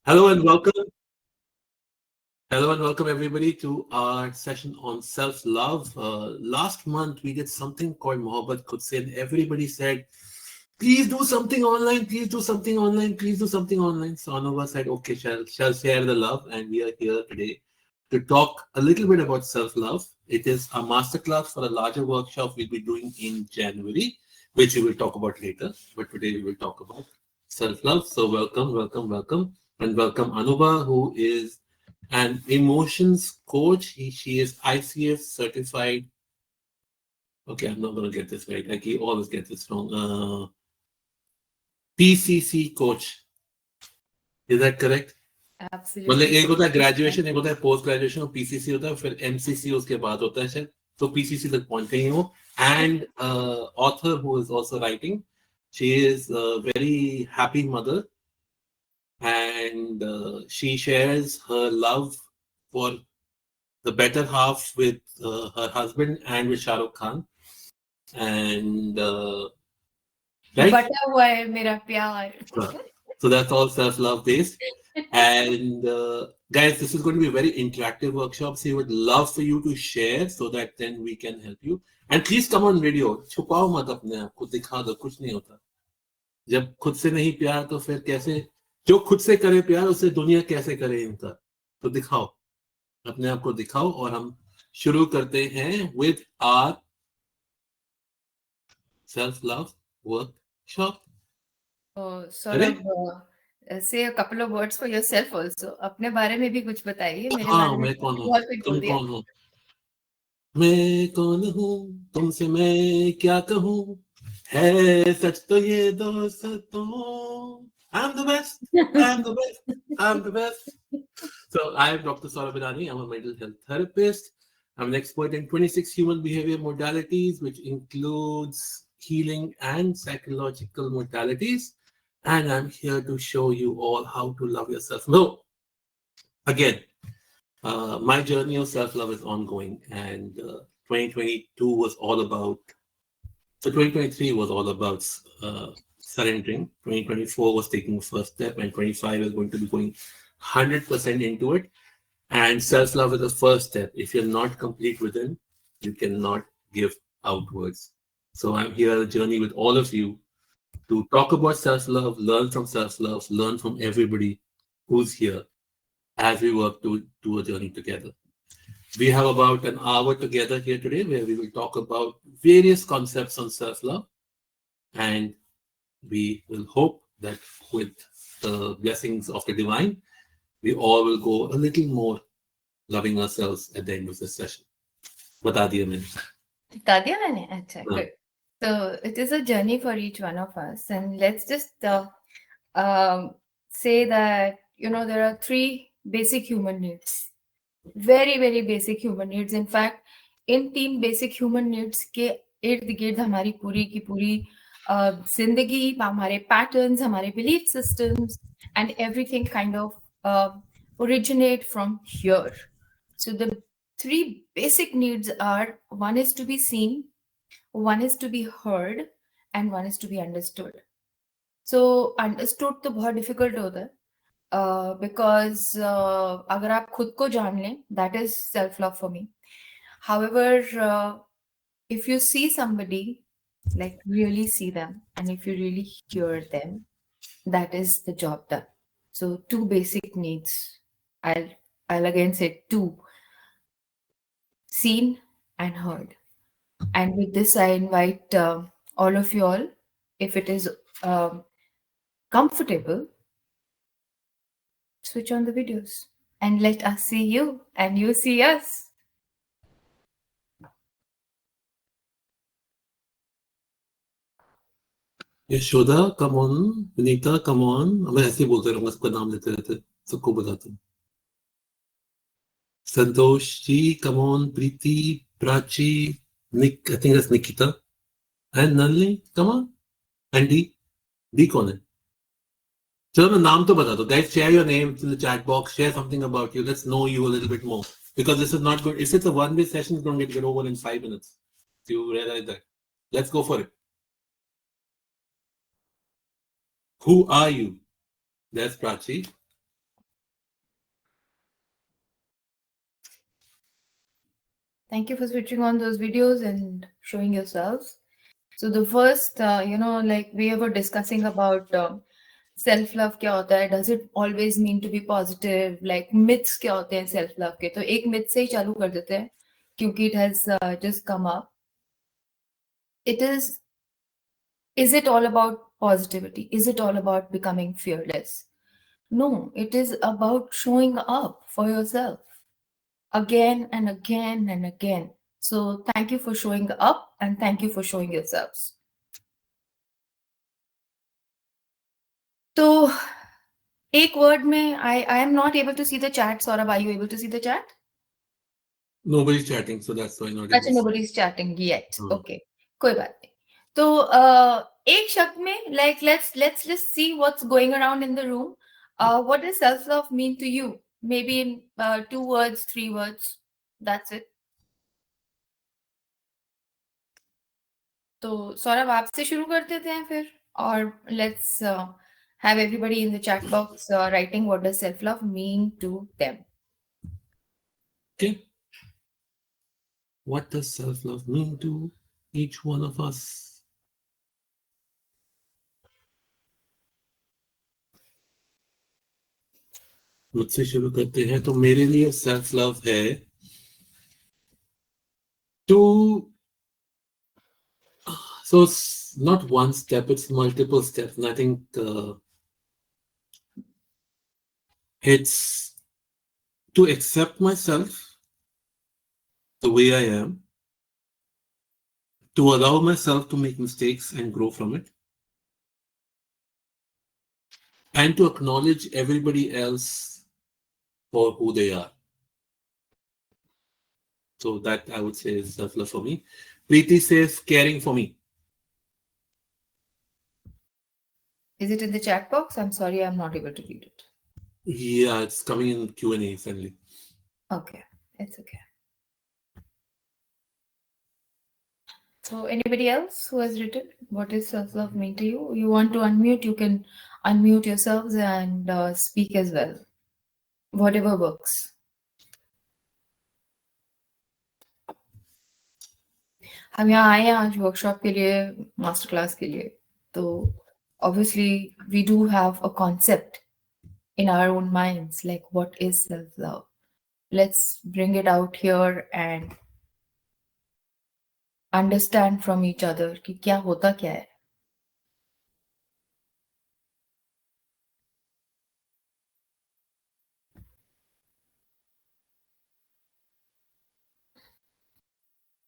Hello and welcome. Hello and welcome everybody to our session on self-love. Last month we did something called Mohabbat Khud Se, and everybody said, please do something online, please do something online, please do something online. So Anova said, okay, shall share the love, and we are here today to talk a little bit about self-love. It is a masterclass for a larger workshop we'll be doing in January, which we will talk about later. But today we will talk about self-love. So welcome, welcome, welcome, and welcome Anuba, who is an emotions coach. She is ICF certified. Okay, I'm not going to get this right. I always get this wrong. PCC coach. Is that correct? मतलब Absolutely. एक होता है graduation, एक होता है post graduation, और PCC होता है, फिर एमसीसी उसके बाद होता है शायद, तो पीसीसी तक पहुंच गई हो. And author who is also writing. She is a very happy mother, and she shares her love for the better half with her husband and with Shah Rukh Khan. And right? बटा हुआ है मेरा प्यार. So that's all self-love based. And guys, this is going to be a very interactive workshop. So we would love for you to share so that then we can help you. And please come on video. छुपाओ मत अपने आप को, दिखा दो, कुछ नहीं होता. जब खुद से नहीं प्यार तो फिर कैसे, जो खुद से करे प्यार उसे दुनिया कैसे करे इनका. तो दिखाओ, अपने आप को दिखाओ, और हम शुरू करते हैं with our self-love workshop. Oh, sort of say a couple of words for yourself also. अपने बारे में भी कुछ बताइए. मेरे हाँ, बारे में मैं कौन हूँ, बहुत कुछ तुम बोल दिया. कौन हो. मैं कौन हूँ, तुमसे मैं क्या कहूँ, है सच तो ये दोस्तों. I'm the best, I'm the best, I'm the best. So I am Dr. Saurabh Irani. I'm a mental health therapist. I'm an expert in 26 human behavior modalities, which includes healing and psychological modalities. And I'm here to show you all how to love yourself. No, again, my journey of self-love is ongoing, and 2022 was all about. So 2023 was all about surrendering. 2024 was taking the first step, and 25 is going to be going 100% into it. And self-love is the first step. If you're not complete within, you cannot give outwards. So I'm here on a journey with all of you to talk about self-love, learn from self-love, learn from everybody who's here as we work to do a journey together. We have about an hour together here today where we will talk about various concepts on self-love, and we will hope that with the blessings of the divine, we all will go a little more loving ourselves at the end of this session. बता दिया मैंने. बता दिया मैंने. अच्छा, हाँ. good. So it is a journey for each one of us, and let's just say that there are three basic human needs. Very very basic human needs. In fact, इन तीन basic human needs के इर्द गिर्द हमारी पूरी की पूरी जिंदगी, हमारे पैटर्न्स, हमारे belief systems and everything kind of originate from here. So the three basic needs are: one is to be seen, one is to be heard, and one is to be understood. So understood तो बहुत difficult होता है. Because अगर आप खुद को जान लें, that is self-love for me. However, if you see somebody, like really see them, and if you really hear them, that is the job done. So two basic needs. I'll again say two: seen and heard. And with this, I invite all of you all, if it is comfortable, switch on the videos and let us see you and you see us. Yashoda, come on. Vinita, come on. मैं ऐसे ही बोलते रहूंगा, सबका नाम लेते रहते, सबको बताता हूँ. Santosh ji, come on. Preeti, Prachi, Nick, I think that's Nikita, and Nalini, come on. And D कौन है? चलो मैं नाम तो बता दो. Guys, share your name in the chat box. Share something about you. Let's know you a little bit more, because this is not good. If it's a one-way session, it's going to get over in 5 minutes. Do you realize that? Let's go for it. Who are you? There's Prachi. Thank you for switching on those videos and showing yourselves. So the first, like we were discussing about self-love क्या होता है, does it always mean to be positive, like myths क्या होते हैं self-love के, तो एक myth से ही चालू कर देते हैं क्योंकि it has just come up. Is it all about positivity? Is it all about becoming fearless? No, it is about showing up for yourself again and again and again. So thank you for showing up and thank you for showing yourselves. So, एक word में, I am not able to see the chat. Saurabh, are you able to see the chat? Nobody's chatting, so that's why not अच्छा, able. nobody's chatting yet. हाँ. Okay, कोई बात नहीं. तो एक शब्द में, like let's just see what's going around in the room. What does self-love mean to you? Maybe in 2 words, 3 words. That's it. तो सौरभ आपसे शुरू कर देते हैं फिर, और let's have everybody in the chat box writing what does self-love mean to them. Okay. What does self-love mean to each one of us? मुझसे शुरू करते हैं. तो मेरे लिए सेल्फ लव है to, so it's not one step, it's multiple steps, and I think it's to accept myself the way I am, to allow myself to make mistakes and grow from it, and to acknowledge everybody else for who they are. So that I would say is self-love for me. Preeti says caring for me. Is it in the chat box? I'm sorry, I'm not able to read it. Yeah, it's coming in Q&A finally. Okay, it's okay. So anybody else who has written, what does self-love mean to you? You want to unmute, you can unmute yourselves and speak as well. Whatever works. हम यहाँ आए हैं आज workshop के लिए, master class के लिए, तो obviously we do have a concept in our own minds, like what is self-love. Let's bring it out here and understand from each other कि क्या होता क्या है.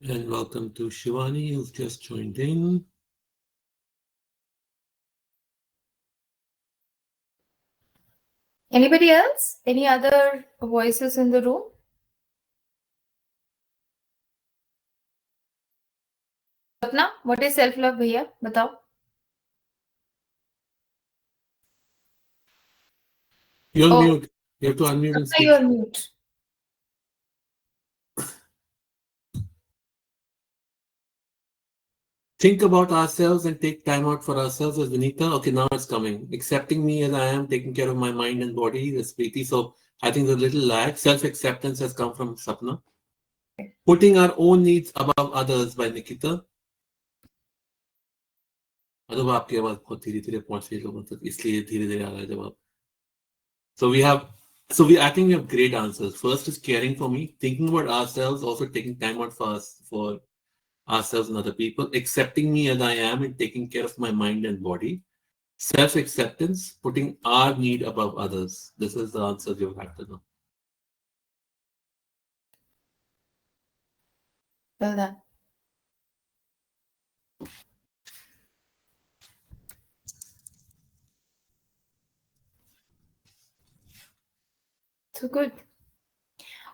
And welcome to Shivani, who's just joined in. Anybody else? Any other voices in the room? Sapna, what is self-love, भैया बताओ. You're Oh, mute. You have to unmute and Sapna, speak. you're mute. Think about ourselves and take time out for ourselves as Vinita. Okay, now it's coming. Accepting me as I am, taking care of my mind and body, that's Preeti. So I think there's a little lag. Self-acceptance has come from Sapna. Putting our own needs above others by Nikita. मतलब आपकी आवाज बहुत धीरे-धीरे पहुंच रही है लोगों तक, इसलिए धीरे-धीरे आ रहा है जवाब. I think we have great answers. First is caring for me, thinking about ourselves, also taking time out for ourselves and other people, accepting me as I am and taking care of my mind and body. Self-acceptance, putting our need above others. This is the answer you have to know. Well done. So good.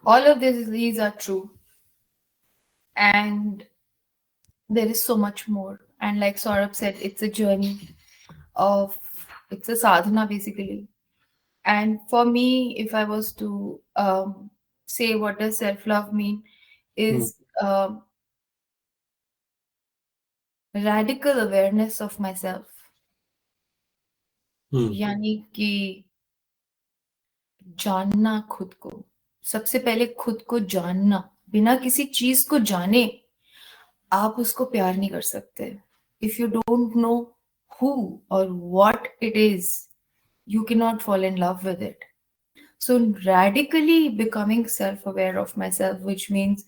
All of these are true. And there is so much more. And like Saurabh said, it's a journey it's a sadhana basically. And for me, if I was to say what does self-love mean, is radical awareness of myself. यानी कि जानना खुद को, सबसे पहले खुद को जानना, बिना किसी चीज को जाने आप उसको प्यार नहीं कर सकते. If you don't know who or what it is, you cannot fall in love with it. So radically becoming self-aware of myself, which means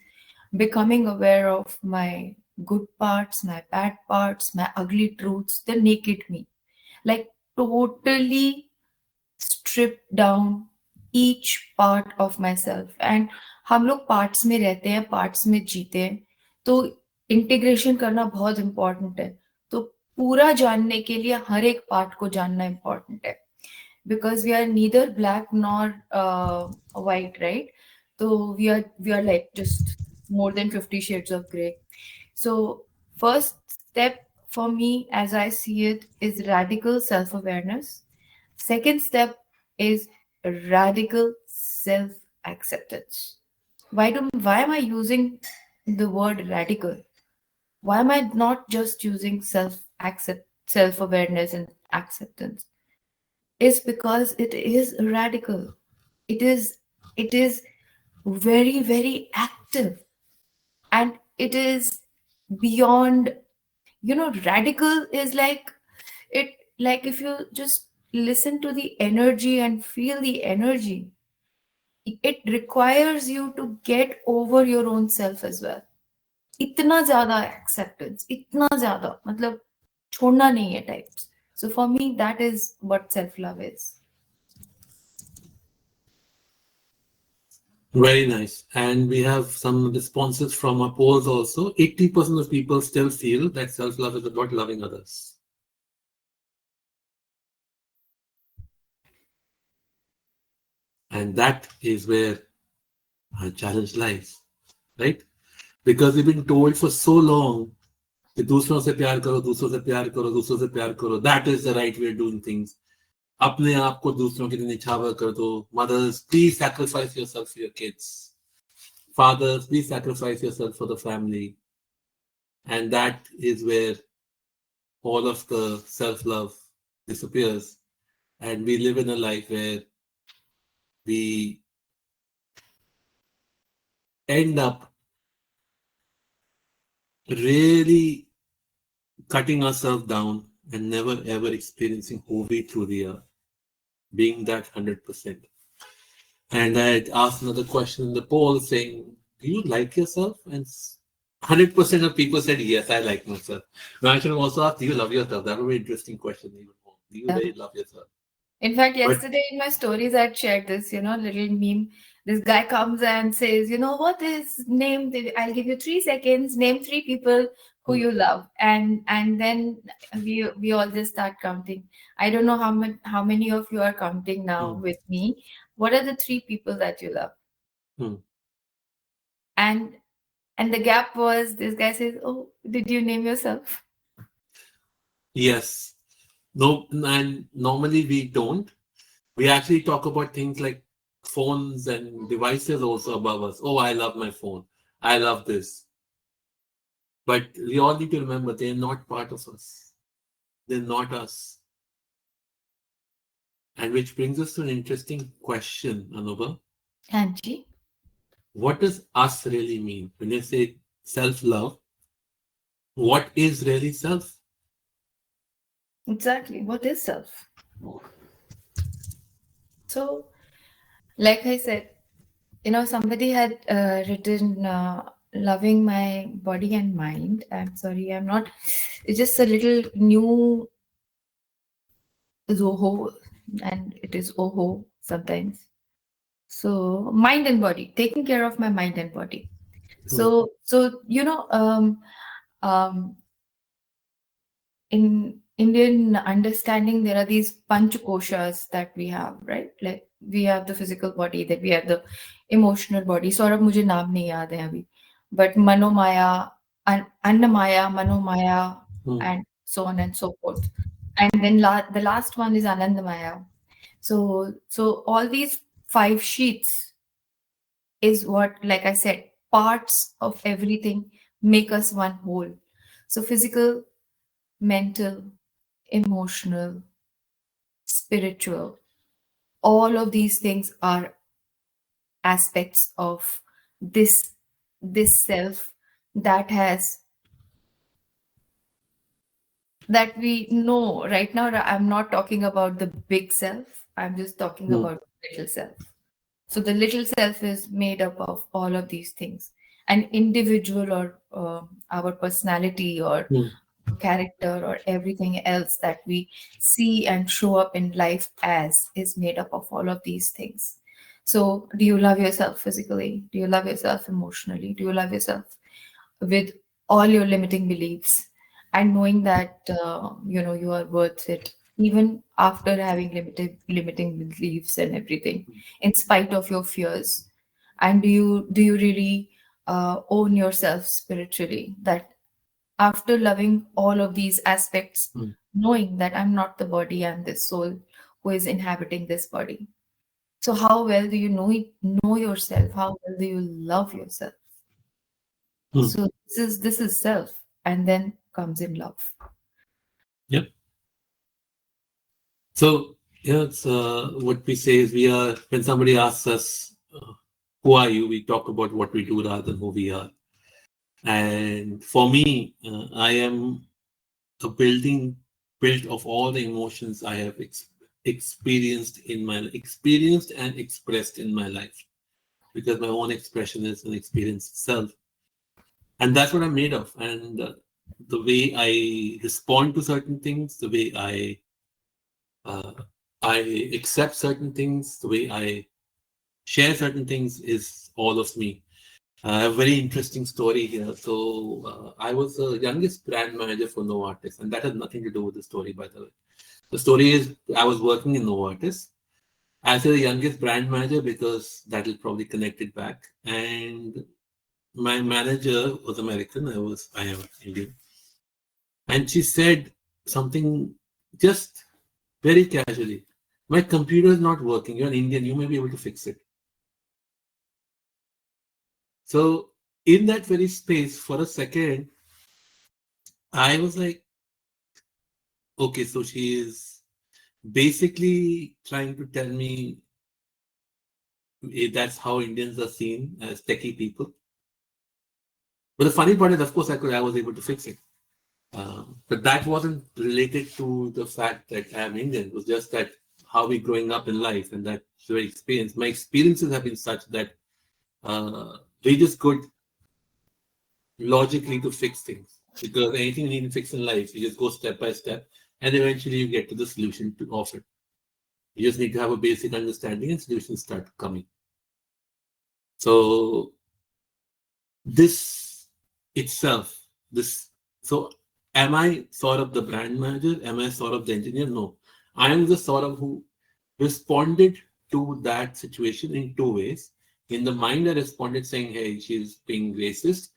becoming aware of my good parts, my bad parts, my ugly truths, the naked me. Like totally strip down each part of myself. And हम लोग parts में रहते हैं, parts में जीते हैं, तो integration करना बहुत इम्पोर्टेंट है. तो पूरा जानने के लिए हर एक पार्ट को जानना इम्पोर्टेंट है. Because we are neither black nor white, right? So we are like just more than 50 shades of gray. So first step for me, as I see it, is radical self-awareness. Second step is radical self-acceptance. Why am I using the word radical? Why am I not just using self-awareness and acceptance? Is because it is radical. It is very, very active, and it is beyond, radical is like it, like if you just listen to the energy and feel the energy, it requires you to get over your own self as well. इतना ज्यादा acceptance, इतना ज्यादा, मतलब छोड़ना नहीं है types. So for me, that is what self-love is. Very nice. And we have some responses from our polls also. 80% of people still feel that self-love is about loving others. And that is where our challenge lies, right? Because we've been told for so long कि दूसरों से प्यार करो, दूसरों से प्यार करो, दूसरों से प्यार करो. That is the right way of doing things. अपने आप को दूसरों के लिए निछावर कर दो. Mothers, please sacrifice yourself for your kids. Fathers, please sacrifice yourself for the family. And that is where all of the self-love disappears. And we live in a life where we end up really cutting ourselves down and never ever experiencing who we truly are, being that 100%. And I had asked another question in the poll saying, do you like yourself? And 100% of people said, yes, I like myself. Now I should have also asked, do you love yourself? That would be an interesting question even more. Do you really love yourself? In fact, yesterday in my stories, I shared this, little meme. This guy comes and says, what is name? I'll give you 3 seconds. Name 3 people who you love, and then we all just start counting. I don't know how many of you are counting now with me. What are the 3 people that you love? And the gap was, this guy says, "Oh, did you name yourself?" Yes. No, and normally we don't. We actually talk about things like phones and devices also above us. Oh, I love my phone. I love this. But we all need to remember they're not part of us. They're not us. And which brings us to an interesting question, Anubha. Anji? What does us really mean? When you say self-love, what is really self? Exactly. What is self? So, like I said, somebody had written loving my body and mind. I'm sorry, I'm not. It's just a little new Zoho, and it is Oho sometimes. So, mind and body, taking care of my mind and body. So in Indian understanding, there are these panchakoshas that we have, right? Like we have the physical body, that we have the emotional body. Saurabh, mujhe naam nahi yaad hai abhi, but Manomaya, Annamaya, Manomaya, and so on and so forth. And then the last one is Anandamaya. So all these 5 sheets is what, like I said, parts of everything make us one whole. So physical, mental, emotional, spiritual, all of these things are aspects of this this self that we know right now. I'm not talking about the big self, I'm just talking Hmm. about little self. So the little self is made up of all of these things. An individual, or our personality, or Hmm. character, or everything else that we see and show up in life as, is made up of all of these things. So do you love yourself physically? Do you love yourself emotionally? Do you love yourself with all your limiting beliefs, and knowing that you are worth it, even after having limiting beliefs and everything, in spite of your fears? And do you really own yourself spiritually, that after loving all of these aspects, Hmm. knowing that I'm not the body, I'm this soul who is inhabiting this body? So how well do you know yourself? How well do you love yourself? Hmm. So this is self, and then comes in love. Yep. So yeah, it's what we say is we are. When somebody asks us, "Who are you?" we talk about what we do rather than who we are. And for me, I am a built of all the emotions I have experienced and expressed in my life, because my own expression is an experience itself, and that's what I'm made of. And the way I respond to certain things, the way uh, I accept certain things, the way I share certain things is all of me. I have a very interesting story here. So I was the youngest brand manager for Novartis, and that has nothing to do with the story, by the way. The story is I was working in Novartis as the youngest brand manager, because that will probably connect it back. And my manager was American. I am Indian, and she said something just very casually. My computer is not working. You're an Indian. You may be able to fix it. So in that very space, for a second, I was like, okay, so she is basically trying to tell me that's how Indians are seen as techie people. But the funny part is, of course, I was able to fix it. But that wasn't related to the fact that I am Indian. It was just that how we growing up in life, and that very experience. My experiences have been such that we just good logically to fix things, because anything you need to fix in life, you just go step by step, and eventually you get to the solution of it. You just need to have a basic understanding, and solutions start coming. So this itself, this so am I sort of the brand manager? Am I sort of the engineer? No. I am the sort of who responded to that situation in two ways. In the mind, I responded saying, hey, she's being racist.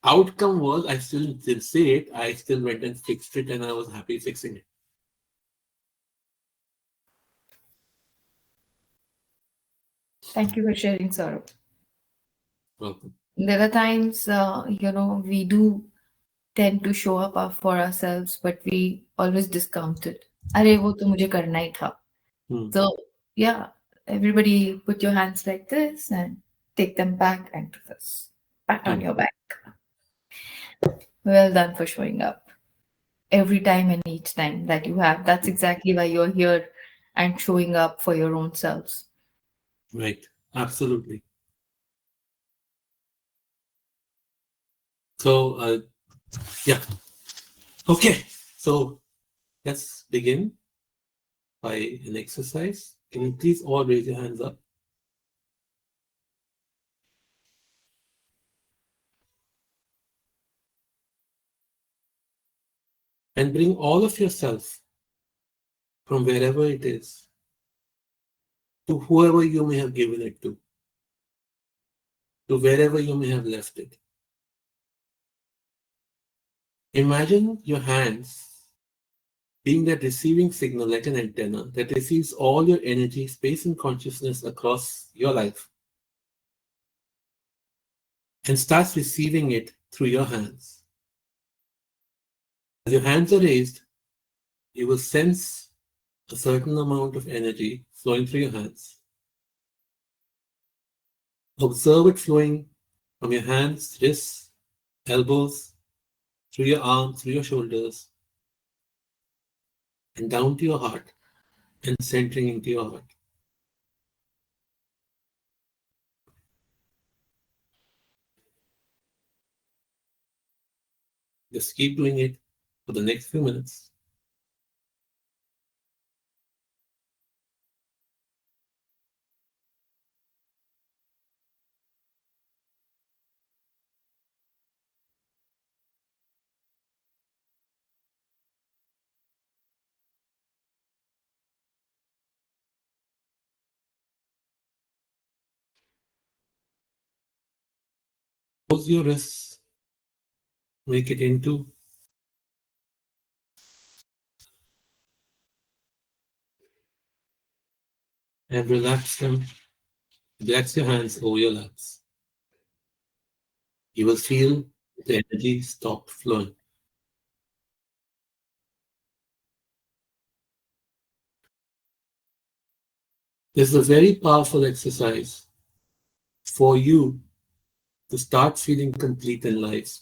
Outcome was I still didn't say it. I still went and fixed it, and I was happy fixing it. Thank you for sharing, Saurabh. Welcome. There are times, we do tend to show up for ourselves, but we always discount it. अरे वो तो मुझे करना ही था. Hmm. So yeah, everybody put your hands like this and take them back and do this. Pat on your back. Well done for showing up every time and each time that you have. That's exactly why you're here and showing up for your own selves. Right. Absolutely. So, yeah. Okay. So let's begin by an exercise. Can you please all raise your hands up? And bring all of yourself from wherever it is to whoever you may have given it to wherever you may have left it. Imagine your hands being that receiving signal, like an antenna that receives all your energy, space, and consciousness across your life, and starts receiving it through your hands. As your hands are raised, you will sense a certain amount of energy flowing through your hands. Observe it flowing from your hands, wrists, elbows, through your arms, through your shoulders, and down to your heart, and centering into your heart. Just keep doing it for the next few minutes. Close your wrists, make it into and relax them. Relax your hands over your laps. You will feel the energy stop flowing. This is a very powerful exercise for you to start feeling complete in life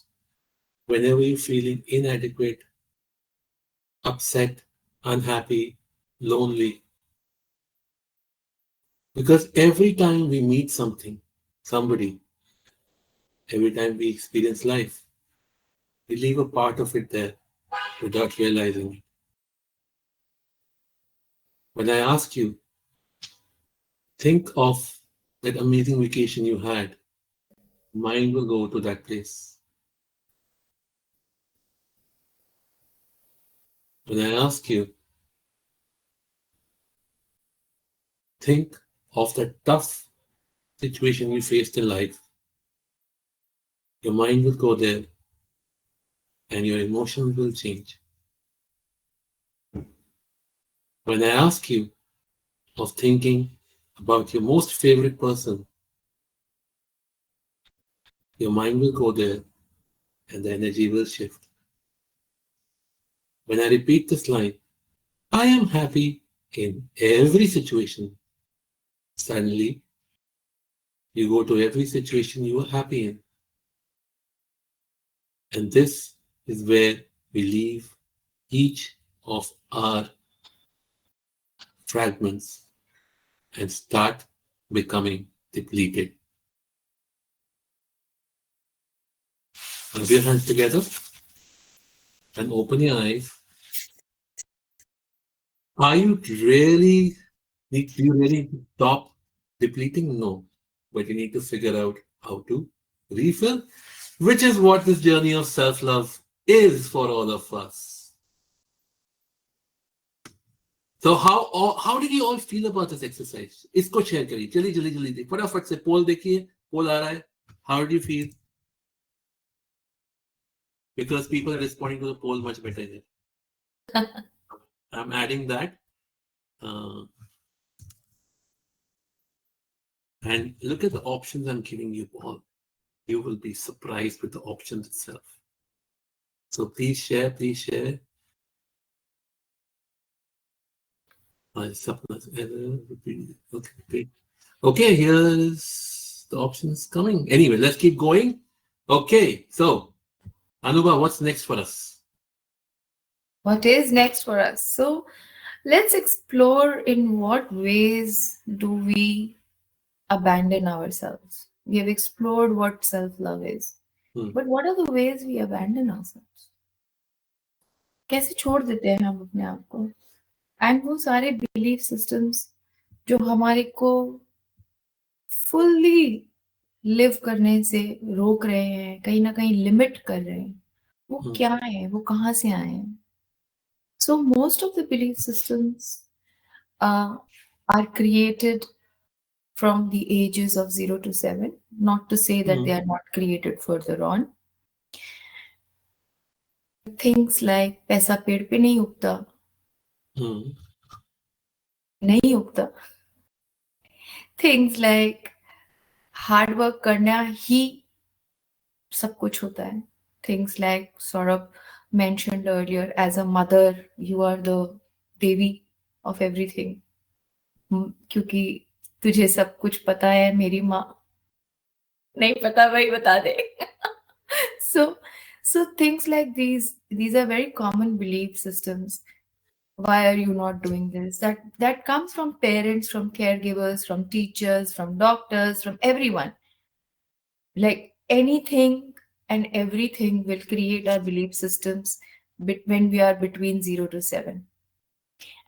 whenever you're feeling inadequate, upset, unhappy, lonely. Because every time we meet somebody, every time we experience life, we leave a part of it there without realizing it. When I ask you, think of that amazing vacation you had, mind will go to that place. When I ask you, think of the tough situation you faced in life, your mind will go there and your emotions will change. When I ask you of thinking about your most favorite person, your mind will go there and the energy will shift. When I repeat this line, I am happy in every situation, suddenly you go to every situation you are happy in. And this is where we leave each of our fragments and start becoming depleted. Rub your hands together and open your eyes. Are you really do you really need to stop depleting? No. But you need to figure out how to refill, which is what this journey of self-love is for all of us. So how did you all feel about this exercise? इसको share करिए जल्दी जल्दी जल्दी फटाफट से पोल देखिए पोल आ रहा है. How did you feel? Because people are responding to the poll much better than I'm adding that. And look at the options I'm giving you all. You will be surprised with the options itself. So please share, please share. Okay, here's the options coming. Anyway, let's keep going. Okay, so Anuba, what's next for us? What is next for us? So let's explore in what ways do we abandon ourselves. We have explored what self-love is. But what are the ways we abandon ourselves? कैसे छोड़ देते हैं हम अपने आप को? And वो सारे belief systems जो हमारे को fully live करने से रोक रहे हैं, कहीं ना कहीं limit कर रहे हैं, वो क्या है? वो कहाँ से आए हैं? So most of the belief systems are created from the ages of 0 to 7, not to say that they are not created further on. Things like पैसा पेड़ पे नहीं उगता, नहीं उगता. Things like hard work करना ही सब कुछ होता है. Things like Saurabh mentioned earlier, as a mother, you are the Devi of everything. क्योंकि तुझे सब कुछ पता है मेरी माँ. नहीं पता भाई बता दे. So things like these are very common belief systems. Why are you not doing this? That comes from parents, from caregivers, from teachers, from doctors, from everyone. Like anything and everything will create our belief systems when we are between 0 to 7.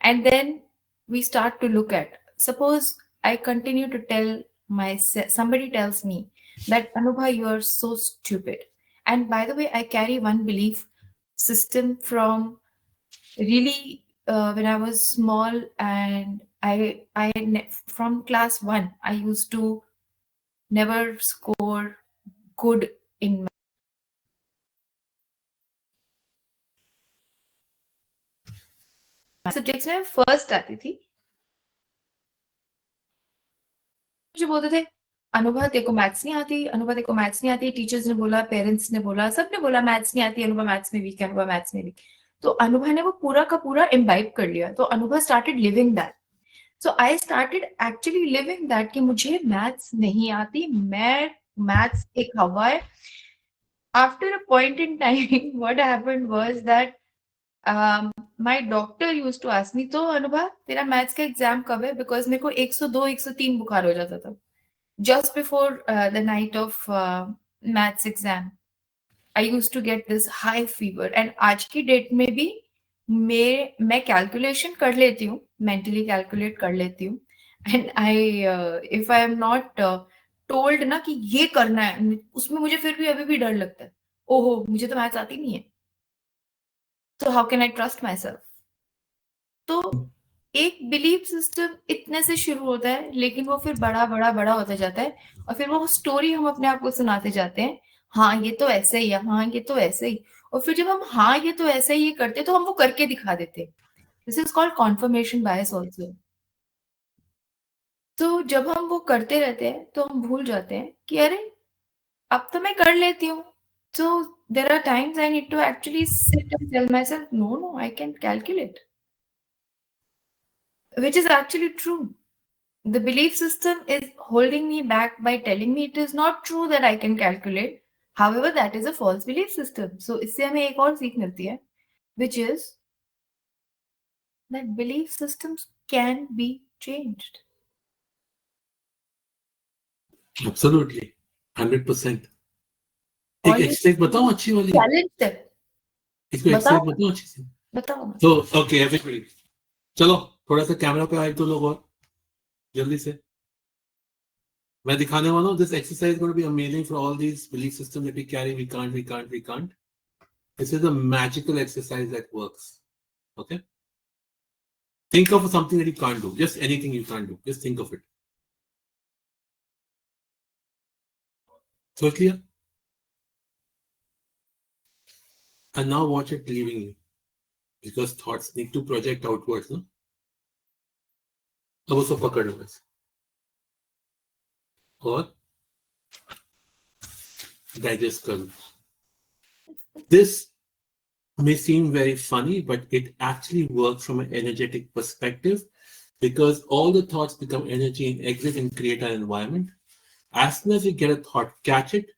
And then we start to look at, suppose I continue to tell myself, somebody tells me that Anubha, you are so stupid. And by the way, I carry one belief system from really when I was small, and from class 1 I used to never score good in subjects में first आती थी. मुझे बोलते थे अनुभा तेरे को maths नहीं आती, अनुभा तेरे को मैथ्स नहीं आती. टीचर्स ने बोला, पेरेंट्स ने बोला, सबने बोला मैथ्स नहीं आती, अनुभा मैथ्स में वीक है, अनुभा मैथ्स में वीक. तो अनुभा ने वो पूरा का पूरा इम्बाइब कर लिया. तो Anubha started living that. So I started actually living that कि मुझे मैथ्स नहीं आती, मैं मैथ्स एक हवा है. After a point in time what happened was that my doctor used to ask me, तो अनुभा तेरा मैथ्स का एग्जाम कब है? बिकॉज मेरे को 102 103 बुखार हो जाता था just before the night of maths exam. I used to get this high fever. And आज की डेट में भी मैं कैलकुलेशन कर लेती हूँ, मेंटली कैलकुलेट कर लेती हूँ. And I if I am not told ना कि ये करना है, उसमें मुझे फिर भी अभी भी डर लगता है. ओहो मुझे तो मैथ्स आती नहीं है, तो how can I trust my self? तो एक बिलीफ सिस्टम इतने से शुरू होता है, लेकिन वो फिर बड़ा बड़ा बड़ा होता जाता है. और फिर वो स्टोरी हम अपने आप को सुनाते जाते हैं, हाँ ये तो ऐसे ही है, हाँ ये तो ऐसे ही. और फिर जब हम हाँ ये तो ऐसे ही करते तो हम वो करके दिखा देते. This is called conformation bias also. तो जब हम वो करते रहते हैं तो हम भूल जाते हैं कि अरे अब तो मैं कर लेती हूँ. So there are times I need to actually sit and tell myself, no, I can calculate. Which is actually true. The belief system is holding me back by telling me it is not true that I can calculate. However, that is a false belief system. So इससे हमें एक और सीख मिलती है, which is that belief systems can be changed. Absolutely, 100%. एक exercise बताऊं अच्छी वाली? Challenge them. इसको एक्सरसाइज बताऊं अच्छी सी? बताओ. तो ओके एवरीबॉडी, चलो थोड़ा सा कैमरा पे आए तो लोग और जल्दी से. मैं दिखाने वाला हूँ. This exercise going to be amazing for all these belief system that we carry. We can't. This is a magical exercise that works. Okay? Think of something that you can't do. Just anything you can't do. Just think of it. So clear? And now watch it leaving you. Because thoughts need to project outwards, no? अब उसको पकड़ो बस और digest करो. This may seem very funny, but it actually works from an energetic perspective, because all the thoughts become energy and exit and create an environment. As soon as you get a thought, catch it,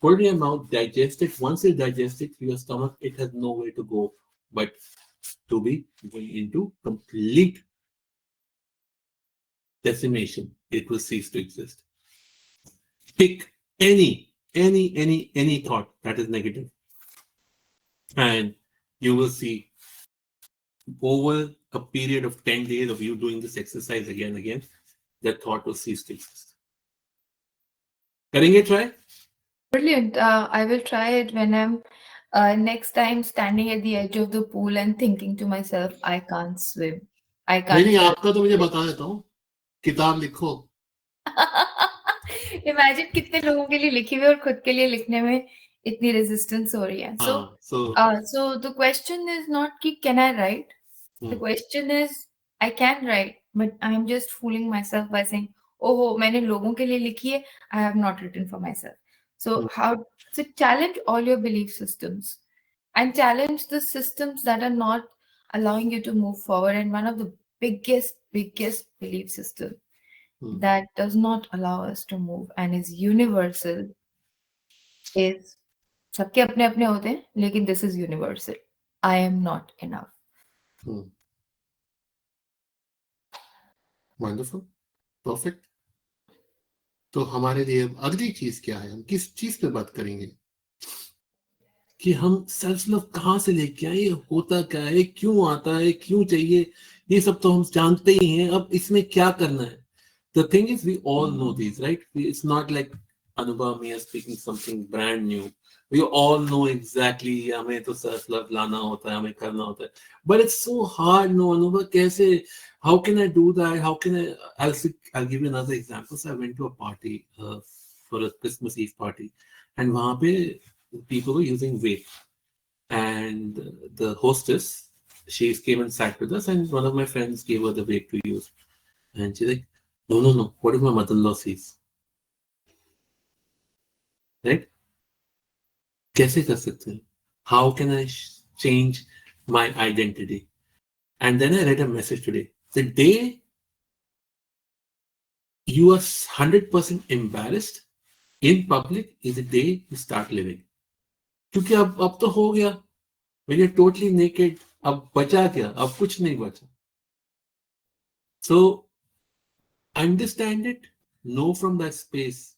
put it in your mouth, digest it. Once you digest it through your stomach, it has nowhere to go but to be going into complete decimation. It will cease to exist. Pick any thought that is negative, and you will see over a period of 10 days of you doing this exercise again and again, that thought will cease to exist. करेंगे try? Brilliant. I will try it when I'm next time standing at the edge of the pool and thinking to myself, I can't swim. I can't. नहीं आपका तो मुझे बता देता हूँ. किताब लिखो. Imagine कितने लोगों के लिए लिखी हुई और खुद के लिए लिखने में इतनी resistance हो रही है. So the question is not कि can I write? The question is I can write, but I'm just fooling myself by saying, oh मैंने लोगों के लिए लिखी है, I have not written for myself. So challenge all your belief systems and challenge the systems that are not allowing you to move forward. And one of the biggest belief system that does not allow us to move and is universal is सबके अपने अपने होते हैं लेकिन this is universal. I am not enough. Wonderful. Perfect. तो हमारे लिए अगली चीज क्या है? हम किस चीज पे बात करेंगे कि हम सेल्फ लव कहाँ से लेके आए, होता क्या है, क्यों आता है, क्यों चाहिए, ये सब तो हम जानते ही हैं. अब इसमें क्या करना है? The thing is, we all know these, right? It's not like Anubhav me is speaking something brand new. We all know exactly हमें तो self love लाना होता है, हमें करना होता है. But it's so hard, no, Anubhav, कैसे? How can I do that? How can I? I'll give you another example. So I went to a party for a Christmas Eve party, and वहाँ पे people were using vape, and the hostess, she came and sat with us, and one of my friends gave her the vape to use, and she's like, no, what if my mother-in-law sees? Right? कैसे कर सकते हैं? How can I change my identity? And then I read a message today. The day you are 100% embarrassed in public is the day you start living. क्योंकि अब तो हो गया. When you're totally naked, अब बचा क्या? अब कुछ नहीं बचा. So understand it, know from that space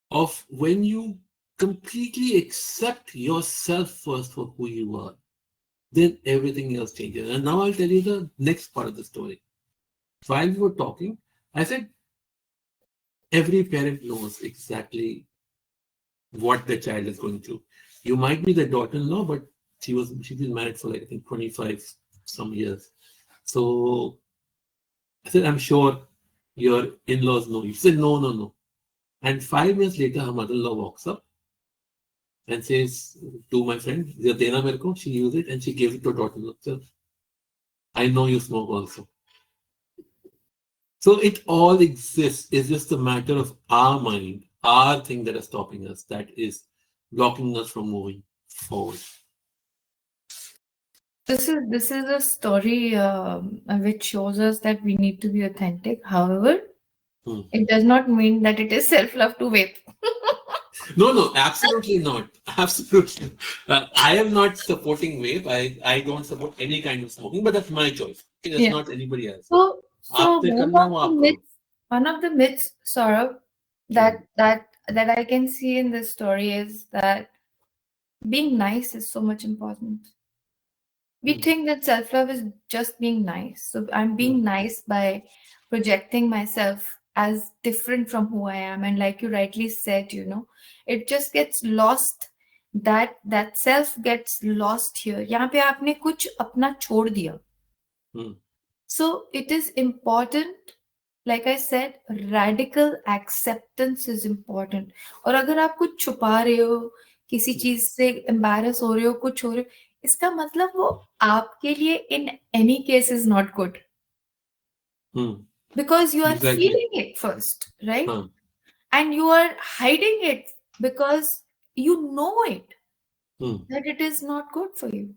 of when you completely accept yourself first for who you are, then everything else changes. And now I'll tell you the next part of the story. While we were talking, I said, every parent knows exactly what the child is going through. You might be the daughter-in-law, but she's been married for like, I think 25 some years. So I said, I'm sure your in-laws know. You said, no. And 5 minutes later, her mother-in-law walks up and says to my friend, Dena mereko, she used it and she gave it to her daughter-in-law. So, I know you smoke also. So it all exists. It's just a matter of our mind, our thing that is stopping us, that is blocking us from moving forward. This is a story which shows us that we need to be authentic. However, it does not mean that it is self-love to vape. No, absolutely not. Absolutely. I am not supporting vape. I don't support any kind of smoking, but that's my choice. It's not anybody else. So one of the myths, Saurabh, that I can see in this story is that being nice is so much important. We think that self-love is just being nice. So I'm being nice by projecting myself as different from who I am. And like you rightly said, it just gets lost. That self gets lost here. यहाँ पे आपने कुछ अपना छोड़ दिया. So it is important, like I said, radical acceptance is important. और अगर आप कुछ छुपा रहे हो, किसी चीज से embarrass हो रहे हो, कुछ हो रहे हो, इसका मतलब वो आपके लिए in any case is not good. Because you are feeling it first, right? And you are hiding it because you know it, that it is not good for you.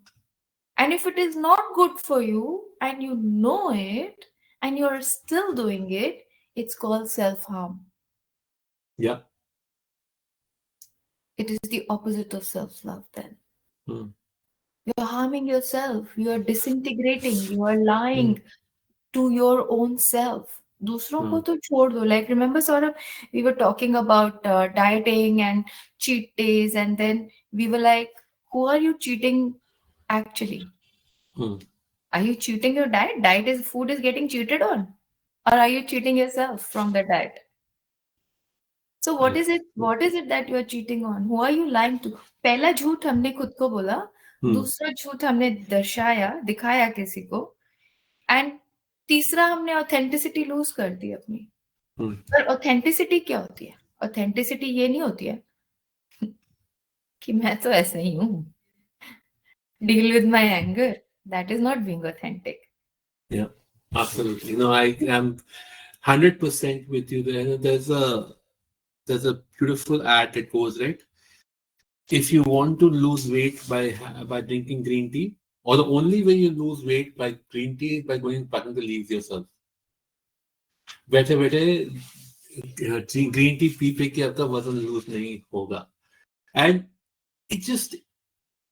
And if it is not good for you and you know it and you are still doing it, it's called self-harm. Yeah. It is the opposite of self-love then. You're harming yourself. You are disintegrating. You are lying to your own self. दूसरों को तो छोड़ दो. Like remember, Saurabh, we were talking about dieting and cheat days, and then we were like, who are you cheating actually? Are you cheating your diet? Food is getting cheated on, or are you cheating yourself from the diet? So what is it that you are cheating on? Who are you lying to? पहला झूठ हमने खुद को बोला, दूसरा झूठ हमने दर्शाया, दिखाया किसी को, एंड तीसरा हमने ऑथेंटिसिटी लूज कर दी अपनी. पर ऑथेंटिसिटी क्या होती है? ऑथेंटिसिटी ये नहीं होती है कि मैं तो ऐसा ही हूँ. Deal with my anger. That is not being authentic. Yeah, absolutely. No, I am 100% with you there. There's a beautiful ad that goes, right? If you want to lose weight by drinking green tea, or the only way you lose weight by green tea is by going and plucking the leaves yourself. बैठे बैठे green tea P के आपका वजन loose नहीं होगा. And it just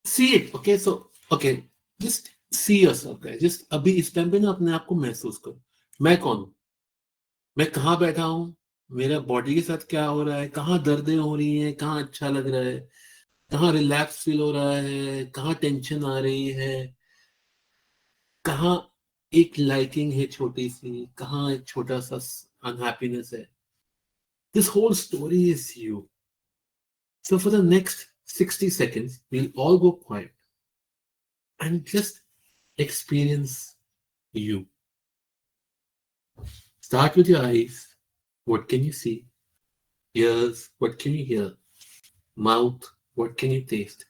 see it. Okay, so okay, just see yourself guys. Just अभी इस time पे ना अपने आप को महसूस करो. मैं कौन हूँ, मैं कहाँ बैठा हूँ, मेरा बॉडी के साथ क्या हो रहा है, कहाँ दर्दें हो रही हैं, कहाँ अच्छा लग रहा है, कहाँ रिलैक्स फील हो रहा है, कहाँ टेंशन आ रही है, कहाँ एक लाइकिंग है छोटी सी, कहाँ एक छोटा सा अनहैप्पीनेस है. This whole story is you. So for the next 60 seconds, we'll all go quiet and just experience you. Start with your eyes. What can you see? Ears, what can you hear? Mouth, what can you taste?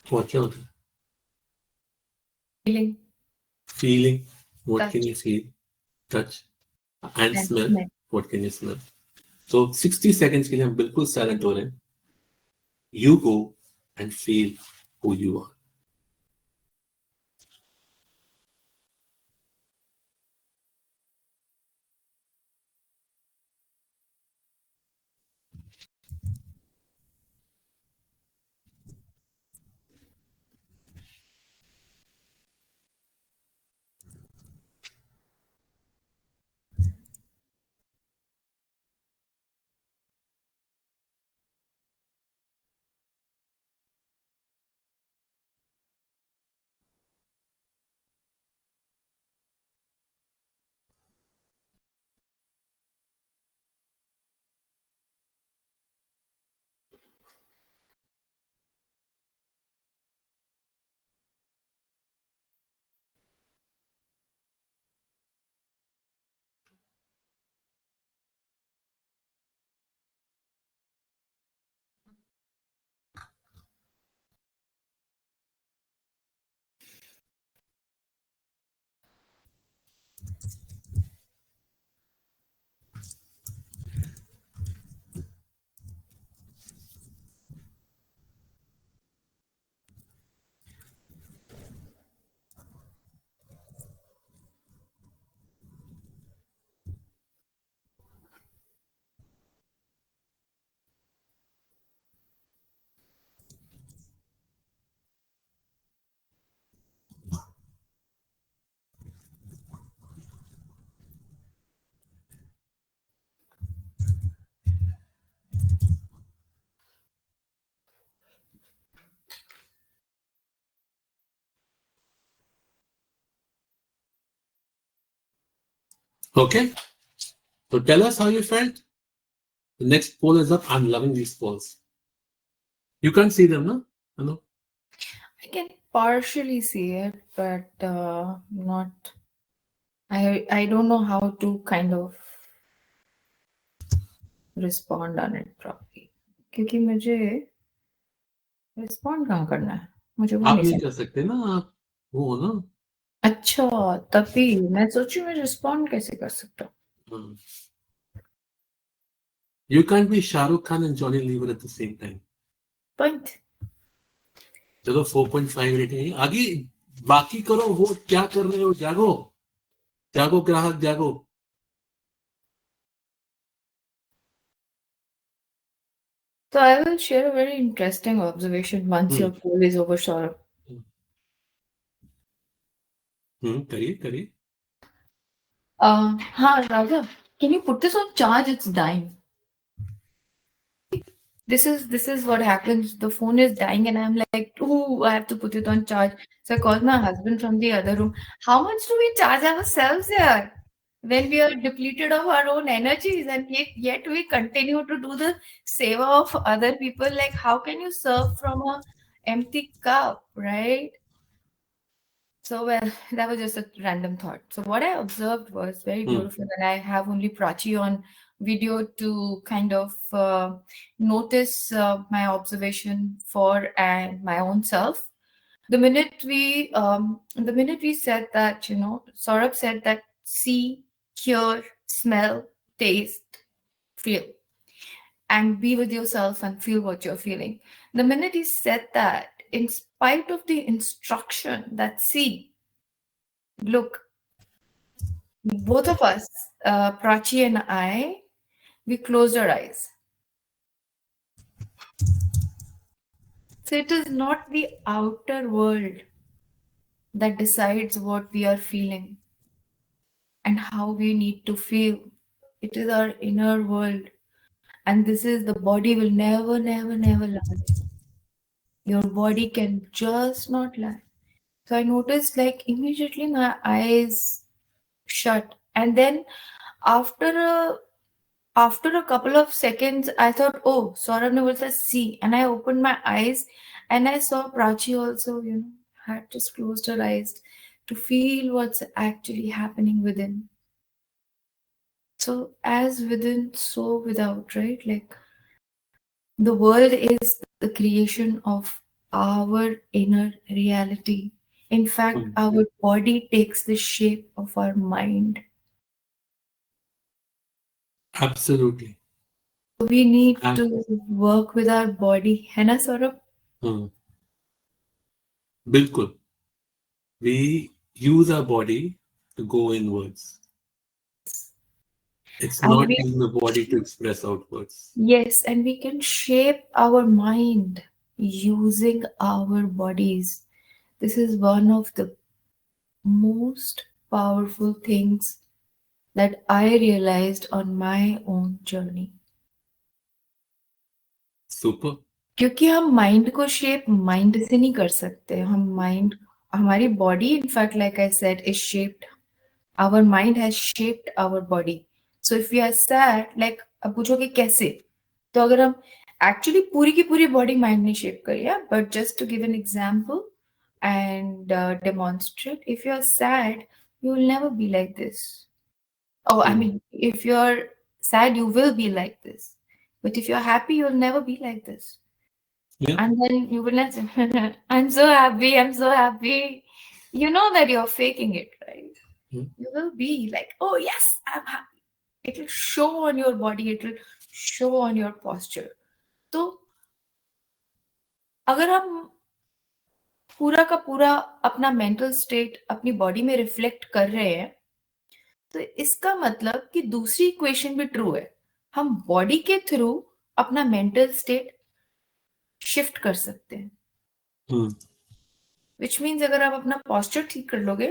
What else? Feeling. Feeling, what Touch. can you feel? Touch. And And smell, smell. what can you smell? So 60 seconds के लिए हम बिल्कुल silent हो रहे हैं. You go and feel who you are. Okay? So tell us how you felt. The next poll is up. I'm loving these polls. You can't see them, no? Hello? I can partially see it, but not. I don't know how to kind of respond on it properly. क्योंकि मुझे respond कहाँ करना है, मुझे वो आप नहीं नहीं समझ. कर सकते ना, आप वो हो ना. अच्छा, तभी मैं सोची मैं respond कैसे कर सकता हूँ. You can't be Shah Rukh Khan and Johnny Lever at the same time. Point. चलो 4.5 रेटिंग है आगे. बाकी करो, वो क्या कर रहे हो, जागो जागो ग्राहक जागो. So I will share a very interesting observation once your poll is over, Saurabh. करिए करिए. Raghav, can you put this on charge? It's dying. This is what happens. The phone is dying, and I'm like, oh, I have to put it on charge. So I called my husband from the other room. How much do we charge ourselves here when we are depleted of our own energies, and yet we continue to do the seva of other people? Like, how can you serve from a empty cup, right? So, well, that was just a random thought. So, what I observed was very beautiful, and I have only Prachi on video to kind of notice my observation for and my own self. The minute we said that, Saurabh said that see, hear, smell, taste, feel, and be with yourself and feel what you're feeling. The minute he said that, in spite of the instruction that see, look, both of us Prachi and I, we closed our eyes. So it is not the outer world that decides what we are feeling and how we need to feel. It is our inner world. And this is the body will never, never, never lie. Your body can just not lie. So I noticed like immediately my eyes shut. And then after a after a couple of seconds, I thought, oh, Saurabh ne bolta see. And I opened my eyes and I saw Prachi also, had just closed her eyes to feel what's actually happening within. So as within, so without, right? Like the world is the creation of our inner reality. In fact, our body takes the shape of our mind. Absolutely. We need to work with our body. है ना Saurabh? Bilkul. We use our body to go inwards. It's not using the body to express outwards. Yes, and we can shape our mind using our bodies. This is one of the most powerful things that I realized on my own journey. Super. क्योंकि हम mind को shape mind से नहीं कर सकते. हम mind, हमारी body in fact like I said is shaped, our mind has shaped our body. So if you are sad, like अब पूछोगे कैसे, तो अगर हम एक्चुअली पूरी की पूरी बॉडी माइंड ने शेप करी है, but just to give an example and demonstrate, if you're sad you will never be like this. I mean, if you're sad you will be like this, but if you're happy you'll never be like this. And then you will not say I'm so happy, you know that you're faking it, right? You will be like, oh yes, I'm happy. It will show on your body, it will show on your posture. तो अगर हम पूरा का पूरा अपना mental state अपनी body में reflect कर रहे हैं, तो इसका मतलब कि दूसरी इक्वेशन भी ट्रू है. हम बॉडी के थ्रू अपना मेंटल स्टेट शिफ्ट कर सकते हैं. विच मीन्स अगर आप अपना पोस्चर ठीक कर लोगे,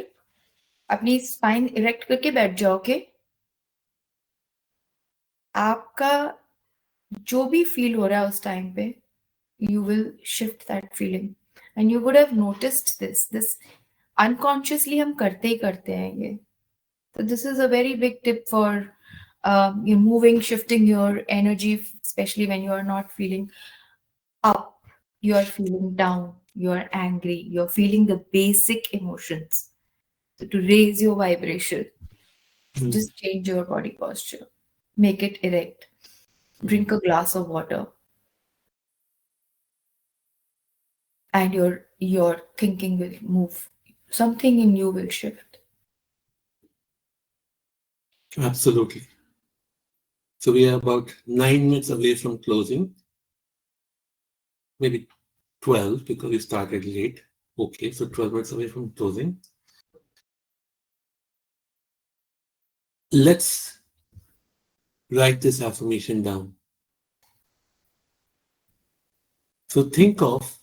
अपनी स्पाइन इरेक्ट करके बैठ जाओगे, आपका जो भी फील हो रहा है उस टाइम पे, you will shift that feeling. And you would have noticed this unconsciously हम करते ही करते हैं ये. So this is a very big tip for you moving, shifting your energy, especially when you are not feeling up, you are feeling down, you are angry, you're feeling the basic emotions. So to raise your vibration, just change your body posture, make it erect, drink a glass of water, and your thinking will move. Something in you will shift. Absolutely. So we are about 9 minutes away from closing. Maybe 12 because we started late. Okay, so 12 minutes away from closing. Let's write this affirmation down. So think of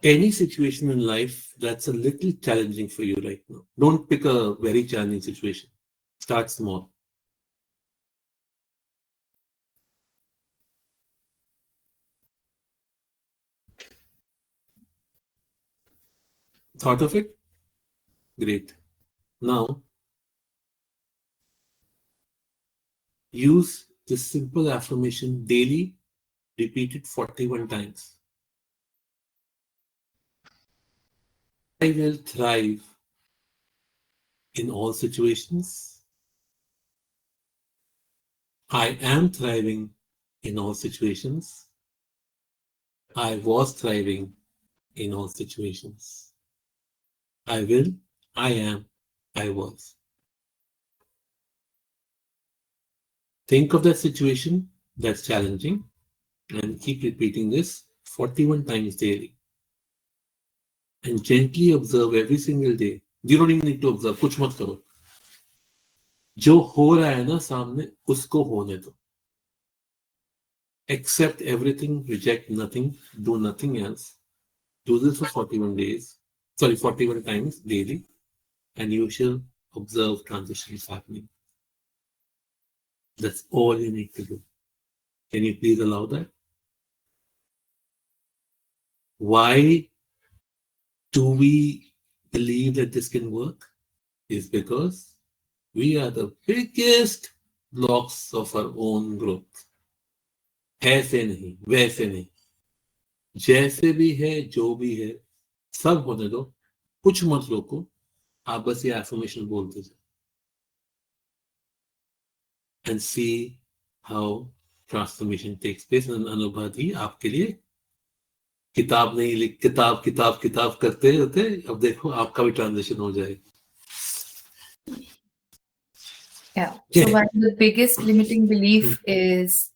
any situation in life that's a little challenging for you right now. Don't pick a very challenging situation. Start small. Thought of it? Great. Now, use this simple affirmation daily. Repeat it 41 times. I will thrive in all situations. I am thriving in all situations. I was thriving in all situations. I will, I am, I was. Think of that situation that's challenging and keep repeating this 41 times daily. And gently observe every single day. You don't even need to observe. Kuch mat karo. जो हो रहा है ना सामने उसको होने दो. Accept everything, reject nothing, do nothing else. Do this for 41 days, 41 times daily, and you shall observe transitions happening. That's all you need to do. Can you please allow that? Why do we believe that this can work? Is because we are the biggest blocks of our own growth. ऐसे नहीं, वैसे नहीं, जैसे भी है, जो भी है, सब होने दो, कुछ मत रोको, आप बस ये एफर्मेशन बोलते जाओ. And see how transformation takes place. And अनुभव आपके लिए किताब नहीं लिख किताब करते होते, अब देखो आपका भी ट्रांजिशन हो जाएगा. Yeah. So one of the biggest limiting belief is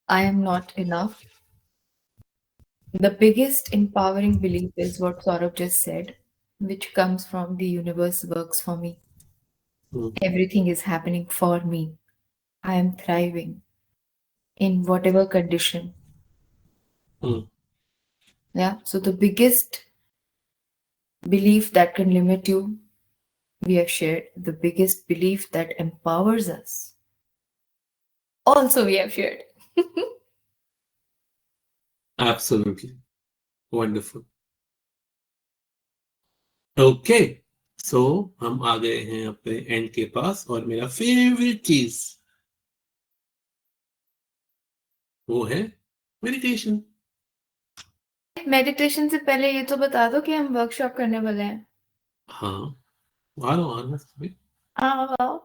I am not enough. The biggest empowering belief is what Saurabh just said, which comes from the universe works for me. Everything is happening for me. I am thriving in whatever condition. Yeah. So the biggest belief that can limit you, we have shared. The biggest belief that empowers us, also we have shared. Absolutely. Wonderful. Okay. So हम आ गए हैं अपने and के पास और मेरा favourite चीज वो है मेडिटेशन. मेडिटेशन से पहले ये तो बता दो कि हम वर्कशॉप करने वाले हैं. हाँ, आ रहा Oh.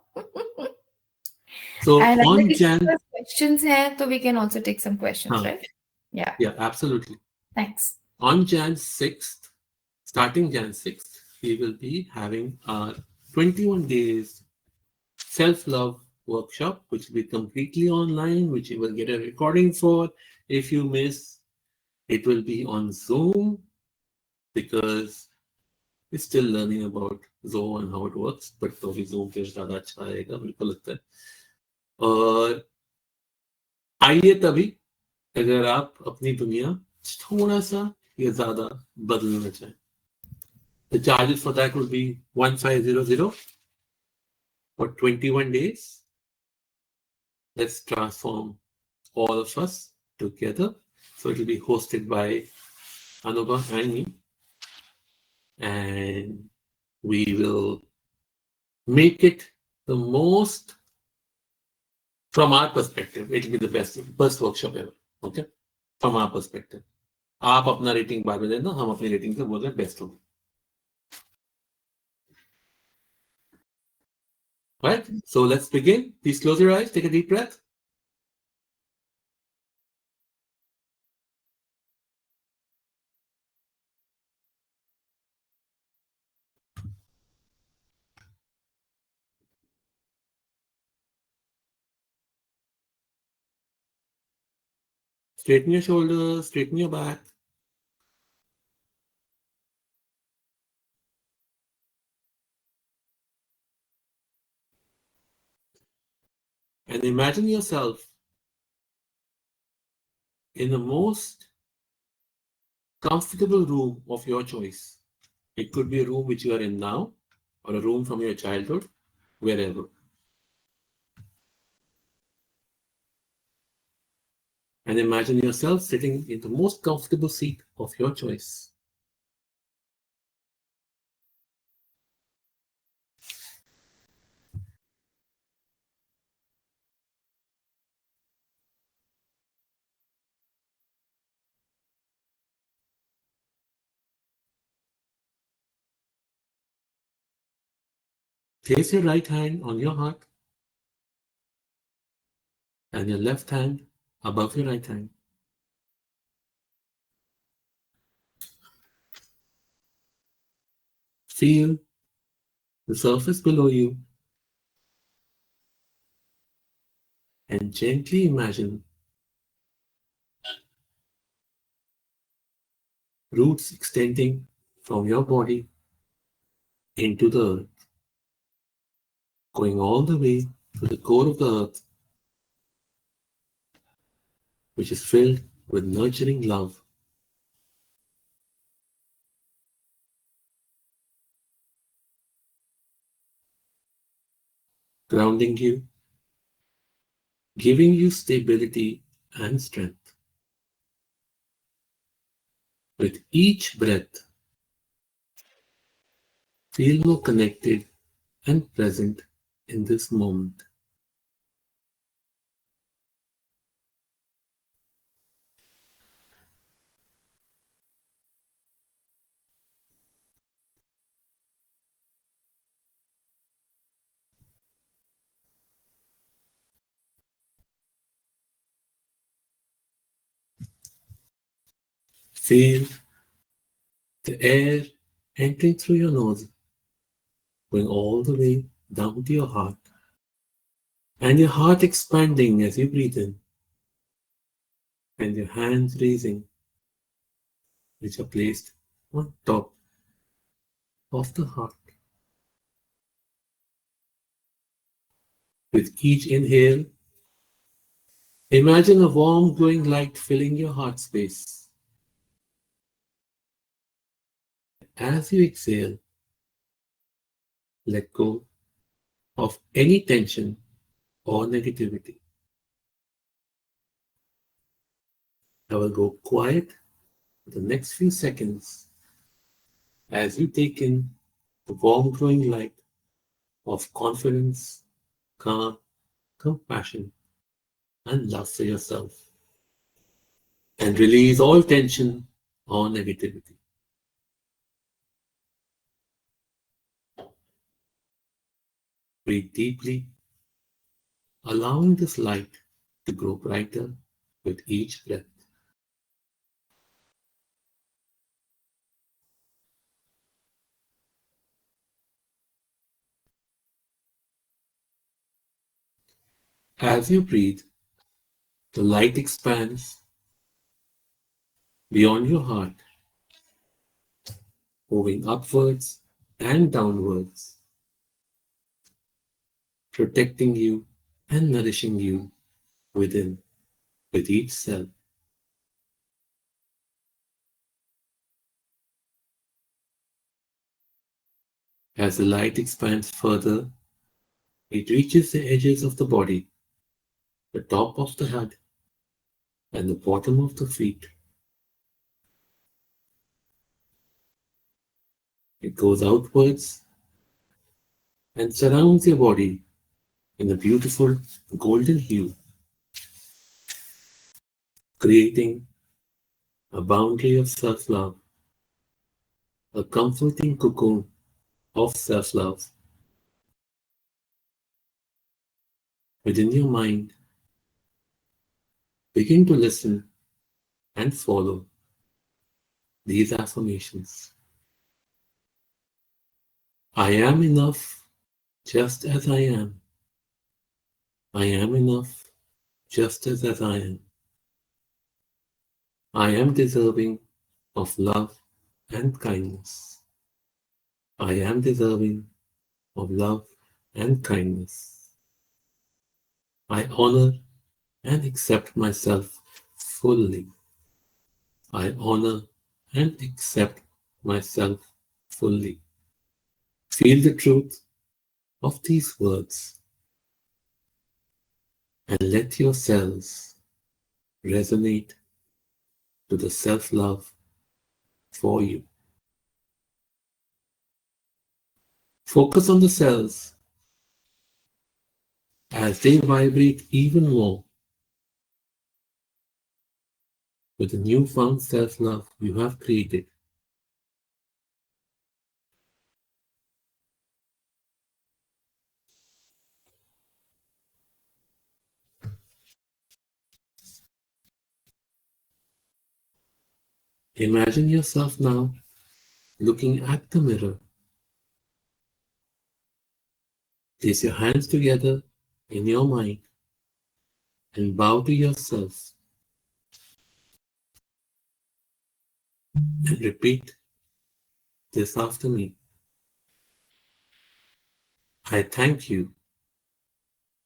So And on if Jan, there's questions here, so we can also take some questions, हाँ, right? Yeah. Yeah, absolutely. Thanks. On Jan 6th, starting Jan 6th, we will be having our 21 days self-love workshop, which will be completely online, which you will get a recording for. If you miss, it will be on Zoom because we're still learning about Zoom and how it works. But तो भी Zoom पे ज़्यादा अच्छा आएगा, मेरे को लगता है. और आइए तभी अगर आप अपनी दुनिया थोड़ा सा या ज़्यादा बदलना चाहें. The charges for that would be 1500 for 21 days. Let's transform all of us together. So it will be hosted by Anubha and me. And we will make it the most, from our perspective, it will be the best workshop ever. Okay? From our perspective. आप अपना rating बाद में देना, हम अपनी rating से बोल रहे हैं बेस्ट होगी. Right? So let's begin. Please close your eyes, take a deep breath. Straighten your shoulders, straighten your back. And imagine yourself in the most comfortable room of your choice. It could be a room which you are in now, or a room from your childhood, wherever. And imagine yourself sitting in the most comfortable seat of your choice. Place your right hand on your heart and your left hand above your right hand. Feel the surface below you and gently imagine roots extending from your body into the earth, going all the way to the core of the earth, which is filled with nurturing love. Grounding you, giving you stability and strength. With each breath, feel more connected and present in this moment. Feel the air entering through your nose, going all the way down to your heart, and your heart expanding as you breathe in, and your hands raising, which are placed on top of the heart. With each inhale, imagine a warm glowing light filling your heart space. As you exhale, let go of any tension or negativity. I will go quiet for the next few seconds as you take in the warm glowing light of confidence, calm, compassion, and love for yourself. And release all tension or negativity. Breathe deeply, allowing this light to grow brighter with each breath. As you breathe, the light expands beyond your heart, moving upwards and downwards, protecting you and nourishing you within with each cell. As the light expands further, it reaches the edges of the body, the top of the head, and the bottom of the feet. It goes outwards and surrounds your body in a beautiful golden hue, creating a boundary of self-love, a comforting cocoon of self-love. Within your mind, begin to listen and follow these affirmations. I am enough just as I am. I am enough just as I am. I am deserving of love and kindness. I am deserving of love and kindness. I honor and accept myself fully. I honor and accept myself fully. Feel the truth of these words and let your cells resonate to the self-love for you. Focus on the cells as they vibrate even more with the newfound self-love you have created. Imagine yourself now looking at the mirror. Place your hands together in your mind and bow to yourself and repeat this after me. I thank you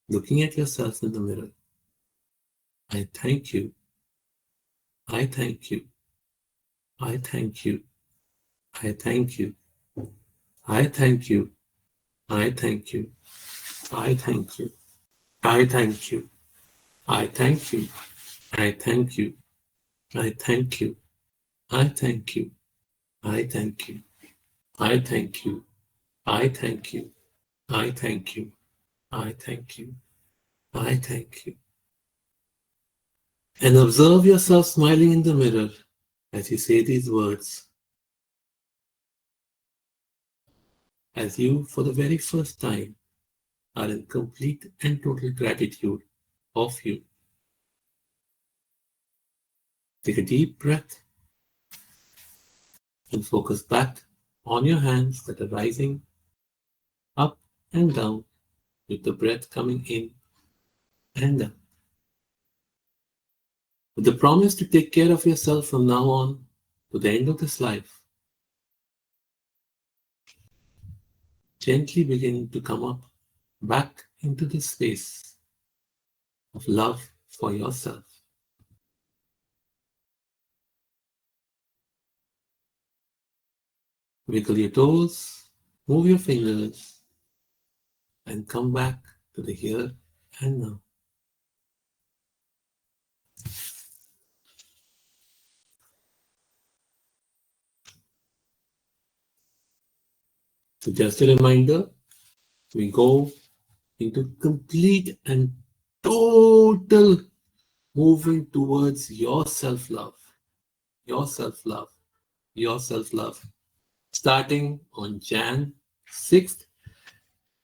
looking at yourself in the mirror. I thank you. I thank you. I thank you. I thank you. I thank you. I thank you. I thank you. I thank you. I thank you. I thank you. I thank you. I thank you. I thank you. I thank you. I thank you. I thank you. I thank you. I thank you. And observe yourself smiling in the mirror as you say these words. As you, for the very first time, are in complete and total gratitude of you. Take a deep breath and focus back on your hands that are rising up and down with the breath coming in and out. With the promise to take care of yourself from now on to the end of this life, gently begin to come up back into this space of love for yourself. Wiggle your toes, move your fingers, and come back to the here and now. So just a reminder, we go into complete and total moving towards your self-love, your self-love, your self-love. Starting on Jan 6th.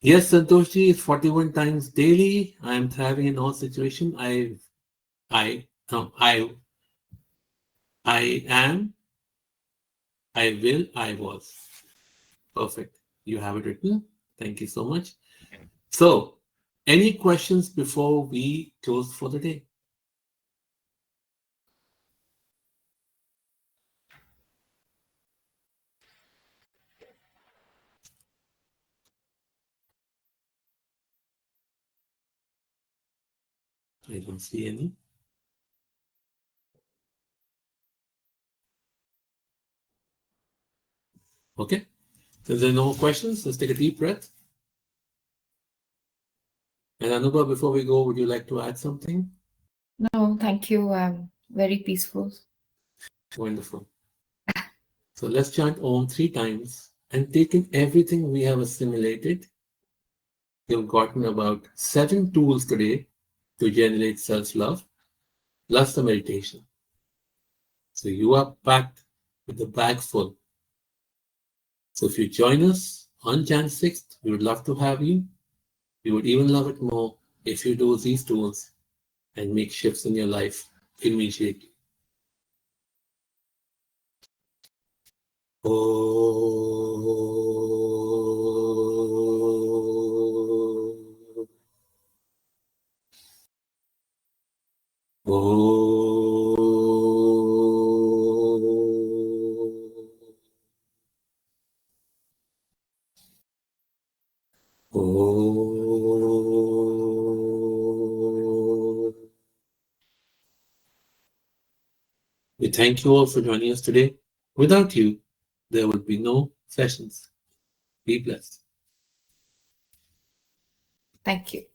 Yes, Santoshi is 41 times daily. I am thriving in all situations. I am, I will, I was. Perfect. You have it written. Thank you so much. So, any questions before we close for the day? I don't see any. Okay. So there are no questions. Let's take a deep breath. And Anubha, before we go, would you like to add something? No, thank you. I'm very peaceful. Wonderful. So let's chant Om 3 times and take in everything we have assimilated. You've gotten about 7 tools today to generate self-love, plus the meditation. So you are packed with the bag full. So if you join us on Jan 6th, we would love to have you. We would even love it more if you do these tools and make shifts in your life immediately. We thank you all for joining us today. Without you, there would be no sessions. Be blessed. Thank you.